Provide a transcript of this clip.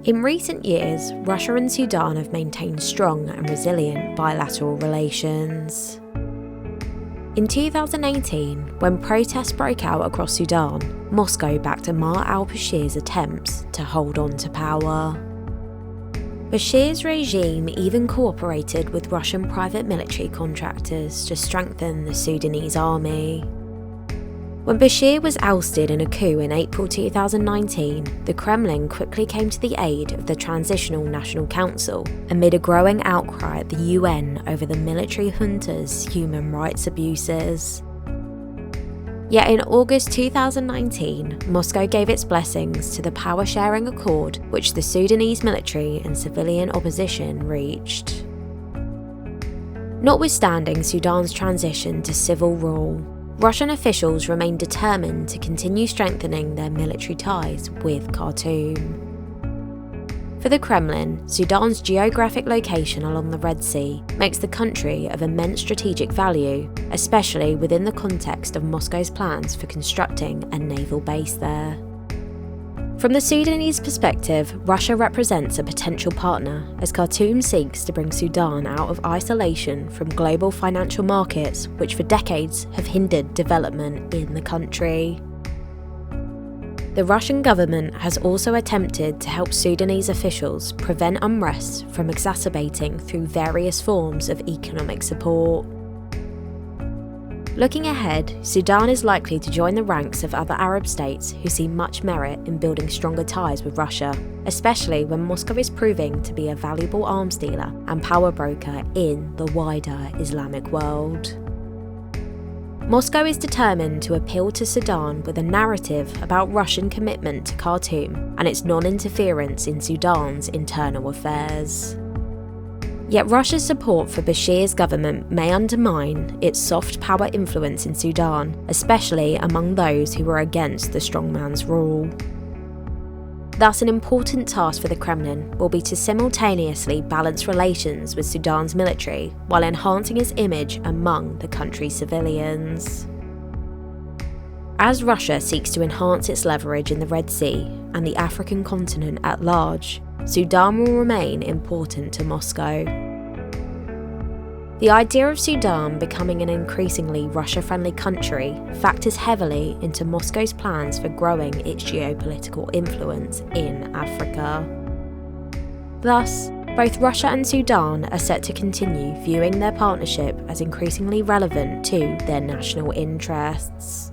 In recent years, Russia and Sudan have maintained strong and resilient bilateral relations. In 2018, when protests broke out across Sudan, Moscow backed Omar al-Bashir's attempts to hold on to power. Bashir's regime even cooperated with Russian private military contractors to strengthen the Sudanese army. When Bashir was ousted in a coup in April 2019, the Kremlin quickly came to the aid of the Transitional National Council amid a growing outcry at the UN over the military junta's human rights abuses. Yet in August 2019, Moscow gave its blessings to the power-sharing accord which the Sudanese military and civilian opposition reached. Notwithstanding Sudan's transition to civil rule, Russian officials remain determined to continue strengthening their military ties with Khartoum. For the Kremlin, Sudan's geographic location along the Red Sea makes the country of immense strategic value, especially within the context of Moscow's plans for constructing a naval base there. From the Sudanese perspective, Russia represents a potential partner as Khartoum seeks to bring Sudan out of isolation from global financial markets which for decades have hindered development in the country. The Russian government has also attempted to help Sudanese officials prevent unrest from exacerbating through various forms of economic support. Looking ahead, Sudan is likely to join the ranks of other Arab states who see much merit in building stronger ties with Russia, especially when Moscow is proving to be a valuable arms dealer and power broker in the wider Islamic world. Moscow is determined to appeal to Sudan with a narrative about Russian commitment to Khartoum and its non-interference in Sudan's internal affairs. Yet Russia's support for Bashir's government may undermine its soft power influence in Sudan, especially among those who are against the strongman's rule. Thus, an important task for the Kremlin will be to simultaneously balance relations with Sudan's military while enhancing its image among the country's civilians. As Russia seeks to enhance its leverage in the Red Sea and the African continent at large, Sudan will remain important to Moscow. The idea of Sudan becoming an increasingly Russia-friendly country factors heavily into Moscow's plans for growing its geopolitical influence in Africa. Thus, both Russia and Sudan are set to continue viewing their partnership as increasingly relevant to their national interests.